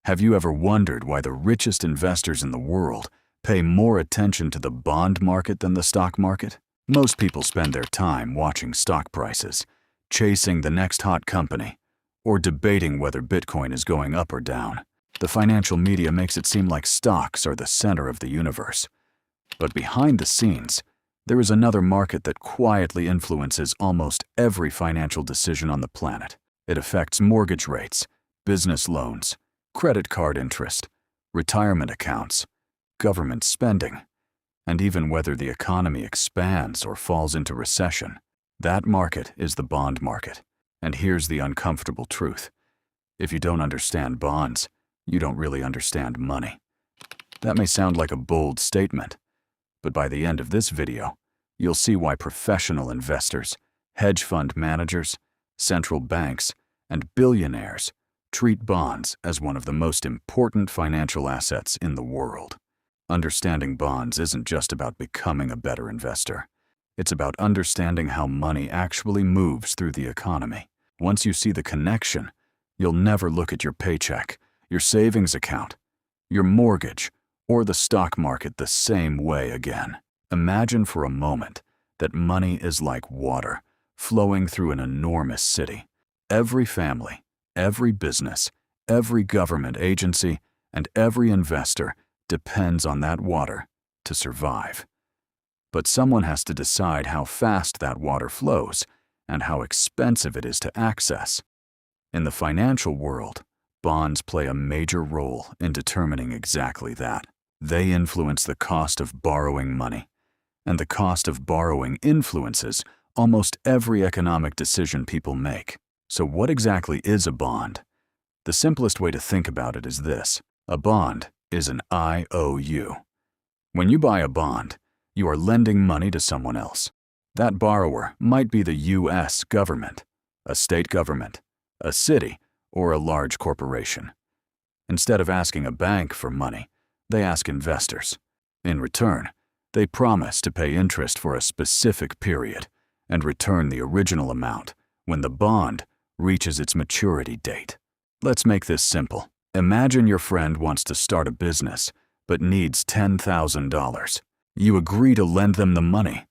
Have you ever wondered why the richest investors in the world pay more attention to the bond market than the stock market? Most people spend their time watching stock prices, chasing the next hot company, or debating whether Bitcoin is going up or down. The financial media makes it seem like stocks are the center of the universe. But behind the scenes, there is another market that quietly influences almost every financial decision on the planet. It affects mortgage rates, business loans, credit card interest, retirement accounts, government spending, and even whether the economy expands or falls into recession. That market is the bond market. And here's the uncomfortable truth. If you don't understand bonds, you don't really understand money. That may sound like a bold statement, but by the end of this video, you'll see why professional investors, hedge fund managers, central banks, and billionaires treat bonds as one of the most important financial assets in the world. Understanding bonds isn't just about becoming a better investor. It's about understanding how money actually moves through the economy. Once you see the connection, you'll never look at your paycheck, your savings account, your mortgage, or the stock market the same way again. Imagine for a moment that money is like water flowing through an enormous city. Every family, every business, every government agency, and every investor depends on that water to survive. But someone has to decide how fast that water flows and how expensive it is to access. In the financial world, bonds play a major role in determining exactly that. They influence the cost of borrowing money, and the cost of borrowing influences almost every economic decision people make. So what exactly is a bond? The simplest way to think about it is this. A bond is an IOU. When you buy a bond, you are lending money to someone else. That borrower might be the U.S. government, a state government, a city, or a large corporation. Instead of asking a bank for money, they ask investors. In return, they promise to pay interest for a specific period and return the original amount when the bond reaches its maturity date. Let's make this simple. Imagine your friend wants to start a business but needs $10,000. You agree to lend them the money.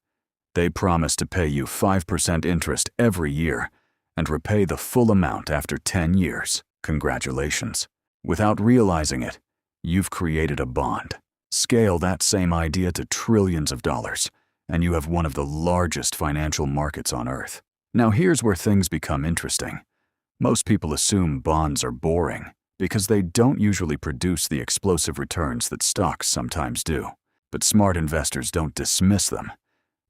They promise to pay you 5% interest every year and repay the full amount after 10 years. Congratulations. Without realizing it, you've created a bond. Scale that same idea to trillions of dollars, and you have one of the largest financial markets on Earth. Now here's where things become interesting. Most people assume bonds are boring because they don't usually produce the explosive returns that stocks sometimes do. But smart investors don't dismiss them.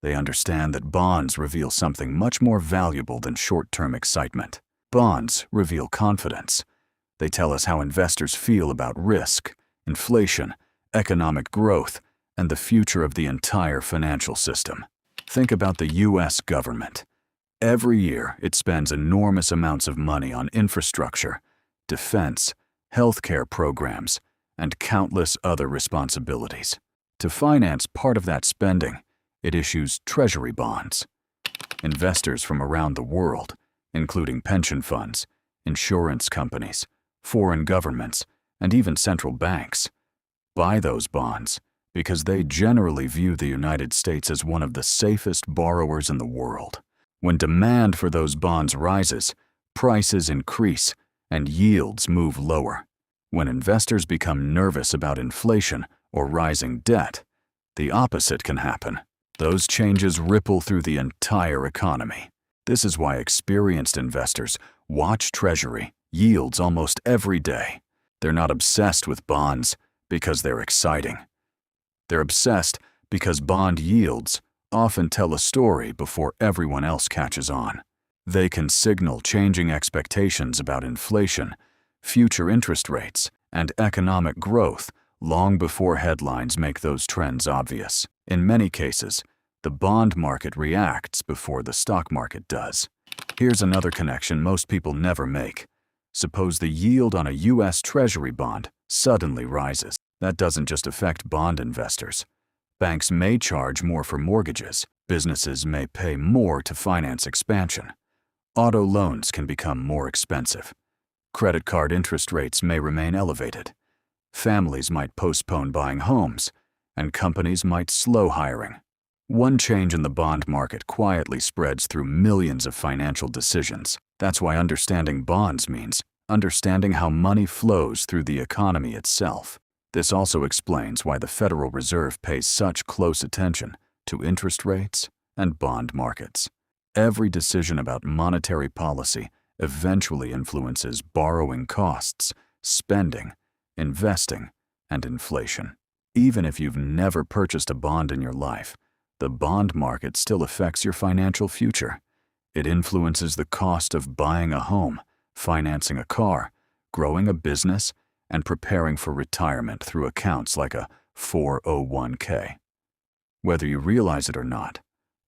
They understand that bonds reveal something much more valuable than short-term excitement. Bonds reveal confidence. They tell us how investors feel about risk, inflation, economic growth, and the future of the entire financial system. Think about the U.S. government. Every year, it spends enormous amounts of money on infrastructure, defense, healthcare programs, and countless other responsibilities. To finance part of that spending, it issues treasury bonds. Investors from around the world, including pension funds, insurance companies, foreign governments, and even central banks, buy those bonds because they generally view the United States as one of the safest borrowers in the world. When demand for those bonds rises, prices increase and yields move lower. When investors become nervous about inflation or rising debt, the opposite can happen. Those changes ripple through the entire economy. This is why experienced investors watch Treasury yields almost every day. They're not obsessed with bonds because they're exciting. They're obsessed because bond yields often tell a story before everyone else catches on. They can signal changing expectations about inflation, future interest rates, and economic growth long before headlines make those trends obvious. In many cases, the bond market reacts before the stock market does. Here's another connection most people never make. Suppose the yield on a U.S. Treasury bond suddenly rises. That doesn't just affect bond investors. Banks may charge more for mortgages. Businesses may pay more to finance expansion. Auto loans can become more expensive. Credit card interest rates may remain elevated. Families might postpone buying homes, and companies might slow hiring. One change in the bond market quietly spreads through millions of financial decisions. That's why understanding bonds means understanding how money flows through the economy itself. This also explains why the Federal Reserve pays such close attention to interest rates and bond markets. Every decision about monetary policy eventually influences borrowing costs, spending, investing, and inflation. Even if you've never purchased a bond in your life, the bond market still affects your financial future. It influences the cost of buying a home, financing a car, growing a business, and preparing for retirement through accounts like a 401k. Whether you realize it or not,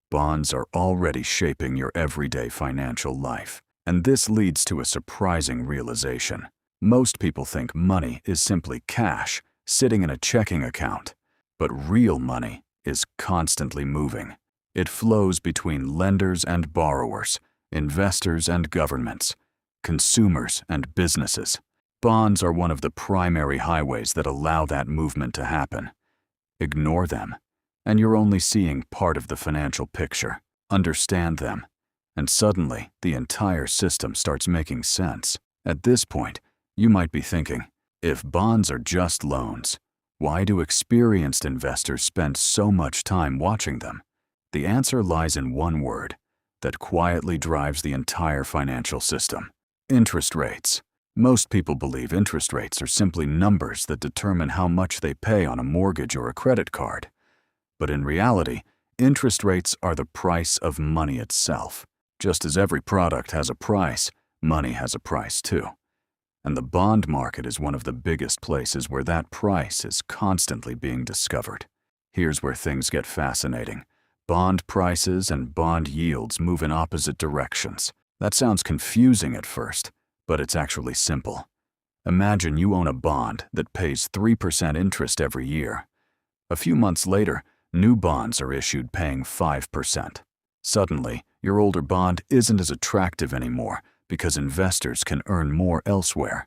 bonds are already shaping your everyday financial life. And this leads to a surprising realization. Most people think money is simply cash sitting in a checking account, but real money is constantly moving. It flows between lenders and borrowers, investors and governments, consumers and businesses. Bonds are one of the primary highways that allow that movement to happen. Ignore them, and you're only seeing part of the financial picture. Understand them, and suddenly the entire system starts making sense. At this point, you might be thinking, if bonds are just loans, why do experienced investors spend so much time watching them? The answer lies in one word that quietly drives the entire financial system: interest rates. Most people believe interest rates are simply numbers that determine how much they pay on a mortgage or a credit card. But in reality, interest rates are the price of money itself. Just as every product has a price, money has a price too. And the bond market is one of the biggest places where that price is constantly being discovered. Here's where things get fascinating. Bond prices and bond yields move in opposite directions. That sounds confusing at first, but it's actually simple. Imagine you own a bond that pays 3% interest every year. A few months later, new bonds are issued paying 5%. Suddenly, your older bond isn't as attractive anymore because investors can earn more elsewhere.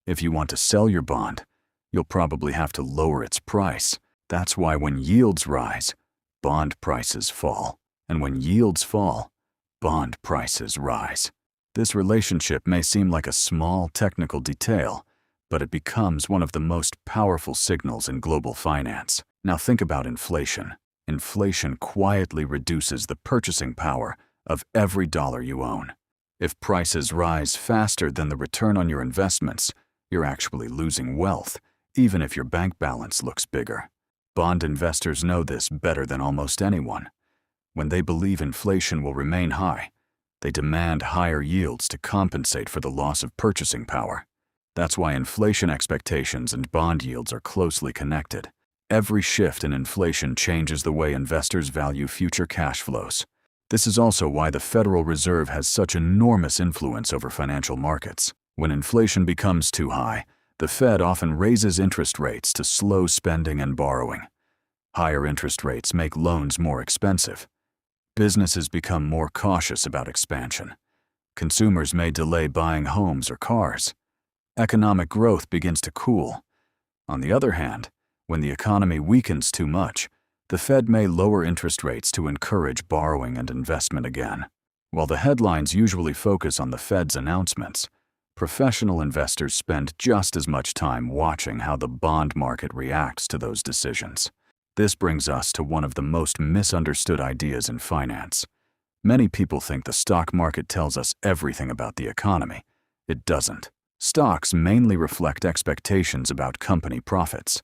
If you want to sell your bond, you'll probably have to lower its price. That's why when yields rise, bond prices fall. And when yields fall, bond prices rise. This relationship may seem like a small technical detail, but it becomes one of the most powerful signals in global finance. Now think about inflation. Inflation quietly reduces the purchasing power of every dollar you own. If prices rise faster than the return on your investments, you're actually losing wealth, even if your bank balance looks bigger. Bond investors know this better than almost anyone. When they believe inflation will remain high, they demand higher yields to compensate for the loss of purchasing power. That's why inflation expectations and bond yields are closely connected. Every shift in inflation changes the way investors value future cash flows. This is also why the Federal Reserve has such enormous influence over financial markets. When inflation becomes too high, the Fed often raises interest rates to slow spending and borrowing. Higher interest rates make loans more expensive. Businesses become more cautious about expansion. Consumers may delay buying homes or cars. Economic growth begins to cool. On the other hand, when the economy weakens too much, the Fed may lower interest rates to encourage borrowing and investment again. While the headlines usually focus on the Fed's announcements, professional investors spend just as much time watching how the bond market reacts to those decisions. This brings us to one of the most misunderstood ideas in finance. Many people think the stock market tells us everything about the economy. It doesn't. Stocks mainly reflect expectations about company profits.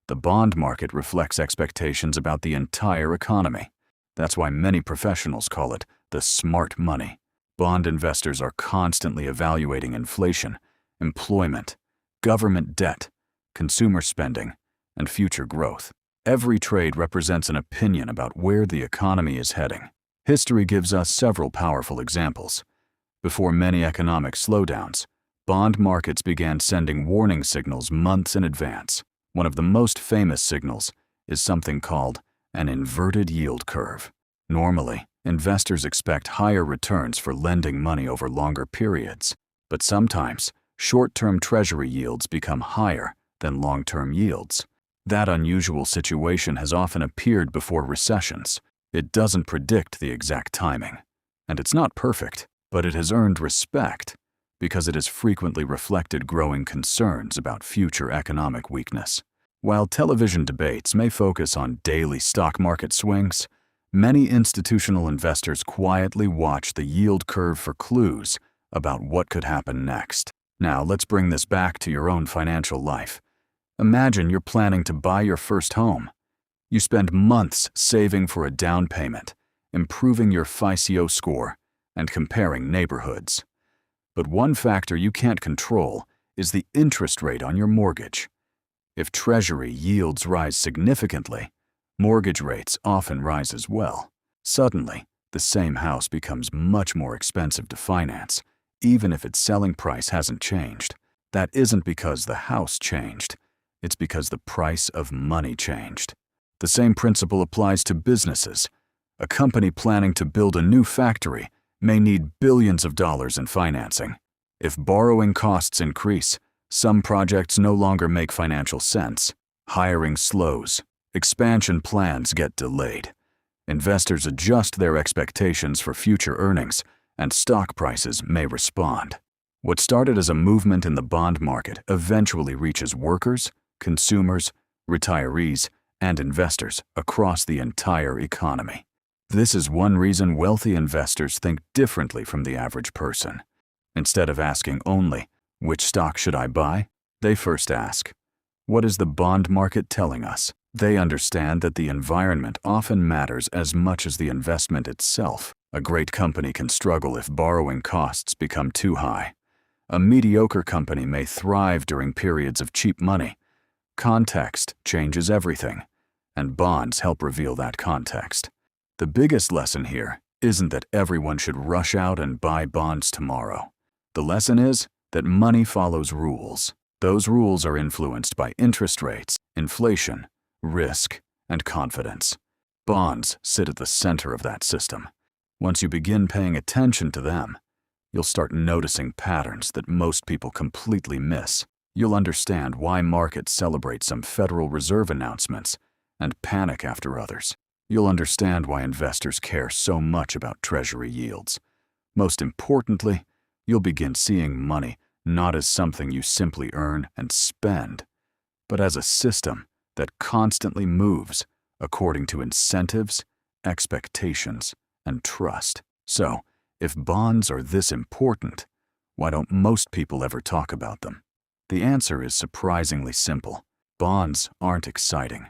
The bond market reflects expectations about the entire economy. That's why many professionals call it the smart money. Bond investors are constantly evaluating inflation, employment, government debt, consumer spending, and future growth. Every trade represents an opinion about where the economy is heading. History gives us several powerful examples. Before many economic slowdowns, bond markets began sending warning signals months in advance. One of the most famous signals is something called an inverted yield curve. Normally, investors expect higher returns for lending money over longer periods, but sometimes short-term treasury yields become higher than long-term yields. That unusual situation has often appeared before recessions. It doesn't predict the exact timing. And it's not perfect, but it has earned respect because it has frequently reflected growing concerns about future economic weakness. While television debates may focus on daily stock market swings, many institutional investors quietly watch the yield curve for clues about what could happen next. Now, let's bring this back to your own financial life. Imagine you're planning to buy your first home. You spend months saving for a down payment, improving your FICO score, and comparing neighborhoods. But one factor you can't control is the interest rate on your mortgage. If Treasury yields rise significantly, mortgage rates often rise as well. Suddenly, the same house becomes much more expensive to finance, even if its selling price hasn't changed. That isn't because the house changed. It's because the price of money changed. The same principle applies to businesses. A company planning to build a new factory may need billions of dollars in financing. If borrowing costs increase, some projects no longer make financial sense. Hiring slows. Expansion plans get delayed. Investors adjust their expectations for future earnings, and stock prices may respond. What started as a movement in the bond market eventually reaches workers, consumers, retirees, and investors across the entire economy. This is one reason wealthy investors think differently from the average person. Instead of asking only, "Which stock should I buy?" they first ask, "What is the bond market telling us?" They understand that the environment often matters as much as the investment itself. A great company can struggle if borrowing costs become too high. A mediocre company may thrive during periods of cheap money. Context changes everything, and bonds help reveal that context. The biggest lesson here isn't that everyone should rush out and buy bonds tomorrow. The lesson is that money follows rules. Those rules are influenced by interest rates, inflation, risk, and confidence. Bonds sit at the center of that system. Once you begin paying attention to them, you'll start noticing patterns that most people completely miss. You'll understand why markets celebrate some Federal Reserve announcements and panic after others. You'll understand why investors care so much about Treasury yields. Most importantly, you'll begin seeing money not as something you simply earn and spend, but as a system that constantly moves according to incentives, expectations, and trust. So, if bonds are this important, why don't most people ever talk about them? The answer is surprisingly simple. Bonds aren't exciting.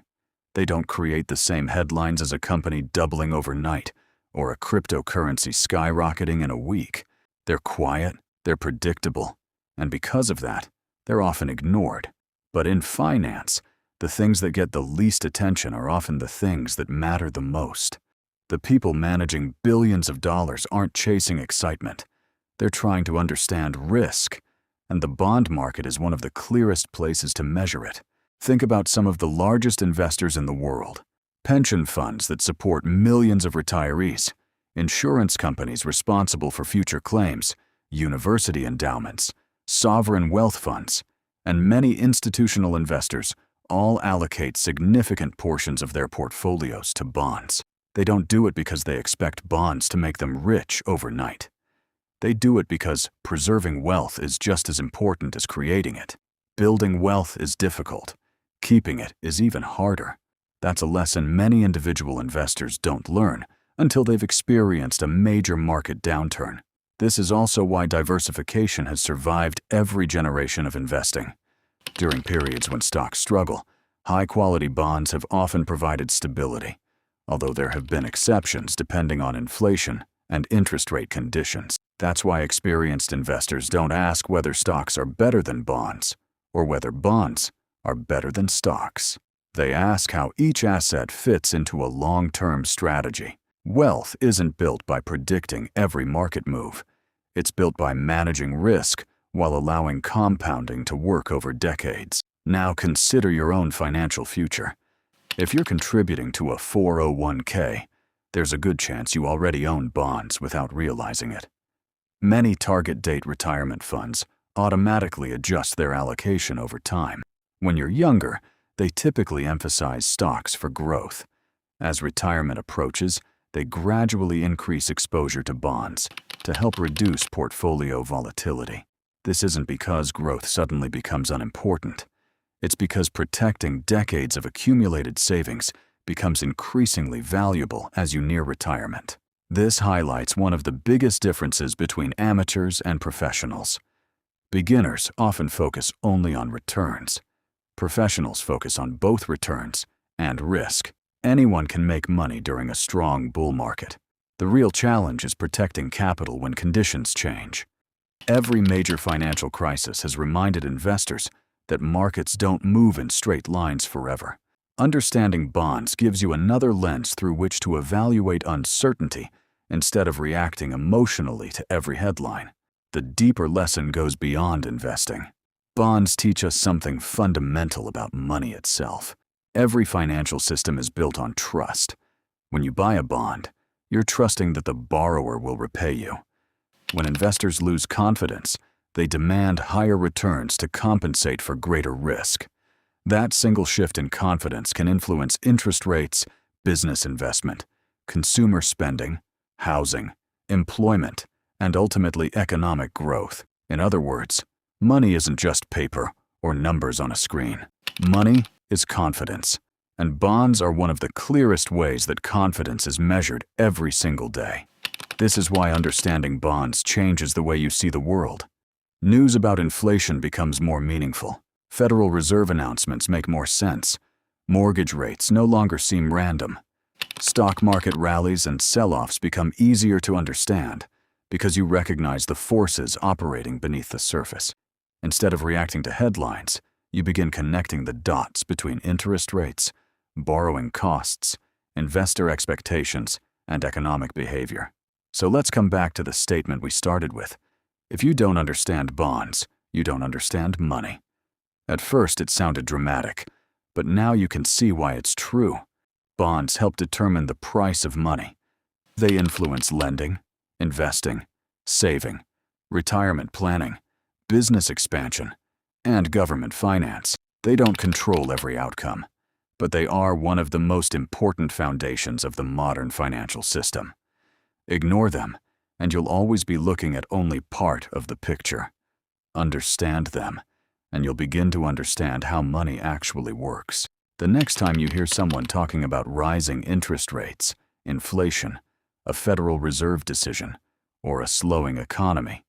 They don't create the same headlines as a company doubling overnight or a cryptocurrency skyrocketing in a week. They're quiet, they're predictable, and because of that, they're often ignored. But in finance, the things that get the least attention are often the things that matter the most. The people managing billions of dollars aren't chasing excitement. They're trying to understand risk, and the bond market is one of the clearest places to measure it. Think about some of the largest investors in the world: pension funds that support millions of retirees, insurance companies responsible for future claims, university endowments, sovereign wealth funds, and many institutional investors all allocate significant portions of their portfolios to bonds. They don't do it because they expect bonds to make them rich overnight. They do it because preserving wealth is just as important as creating it. Building wealth is difficult. Keeping it is even harder. That's a lesson many individual investors don't learn until they've experienced a major market downturn. This is also why diversification has survived every generation of investing. During periods when stocks struggle, high-quality bonds have often provided stability, although there have been exceptions depending on inflation and interest rate conditions. That's why experienced investors don't ask whether stocks are better than bonds or whether bonds are better than stocks. They ask how each asset fits into a long-term strategy. Wealth isn't built by predicting every market move. It's built by managing risk while allowing compounding to work over decades. Now consider your own financial future. If you're contributing to a 401k, there's a good chance you already own bonds without realizing it. Many target date retirement funds automatically adjust their allocation over time. When you're younger, they typically emphasize stocks for growth. As retirement approaches, they gradually increase exposure to bonds to help reduce portfolio volatility. This isn't because growth suddenly becomes unimportant. It's because protecting decades of accumulated savings becomes increasingly valuable as you near retirement. This highlights one of the biggest differences between amateurs and professionals. Beginners often focus only on returns. Professionals focus on both returns and risk. Anyone can make money during a strong bull market. The real challenge is protecting capital when conditions change. Every major financial crisis has reminded investors that markets don't move in straight lines forever. Understanding bonds gives you another lens through which to evaluate uncertainty instead of reacting emotionally to every headline. The deeper lesson goes beyond investing. Bonds teach us something fundamental about money itself. Every financial system is built on trust. When you buy a bond, you're trusting that the borrower will repay you. When investors lose confidence, they demand higher returns to compensate for greater risk. That single shift in confidence can influence interest rates, business investment, consumer spending, housing, employment, and ultimately economic growth. In other words, money isn't just paper or numbers on a screen. Money is confidence, and bonds are one of the clearest ways that confidence is measured every single day. This is why understanding bonds changes the way you see the world. News about inflation becomes more meaningful. Federal Reserve announcements make more sense. Mortgage rates no longer seem random. Stock market rallies and sell-offs become easier to understand because you recognize the forces operating beneath the surface. Instead of reacting to headlines, you begin connecting the dots between interest rates, borrowing costs, investor expectations, and economic behavior. So let's come back to the statement we started with. If you don't understand bonds, you don't understand money. At first it sounded dramatic, but now you can see why it's true. Bonds help determine the price of money. They influence lending, investing, saving, retirement planning, business expansion, and government finance. They don't control every outcome, but they are one of the most important foundations of the modern financial system. Ignore them, and you'll always be looking at only part of the picture. Understand them, and you'll begin to understand how money actually works. The next time you hear someone talking about rising interest rates, inflation, a Federal Reserve decision, or a slowing economy,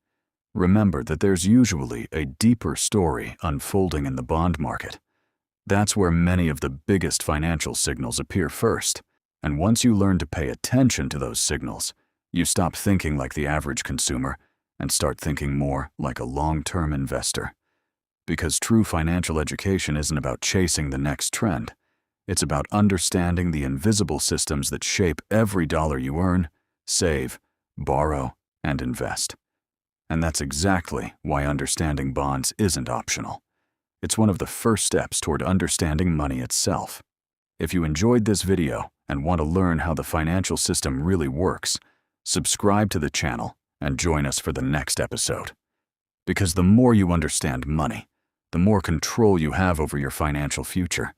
remember that there's usually a deeper story unfolding in the bond market. That's where many of the biggest financial signals appear first, and once you learn to pay attention to those signals, you stop thinking like the average consumer and start thinking more like a long-term investor. Because true financial education isn't about chasing the next trend. It's about understanding the invisible systems that shape every dollar you earn, save, borrow, and invest. And that's exactly why understanding bonds isn't optional. It's one of the first steps toward understanding money itself. If you enjoyed this video and want to learn how the financial system really works, subscribe to the channel and join us for the next episode. Because the more you understand money, the more control you have over your financial future.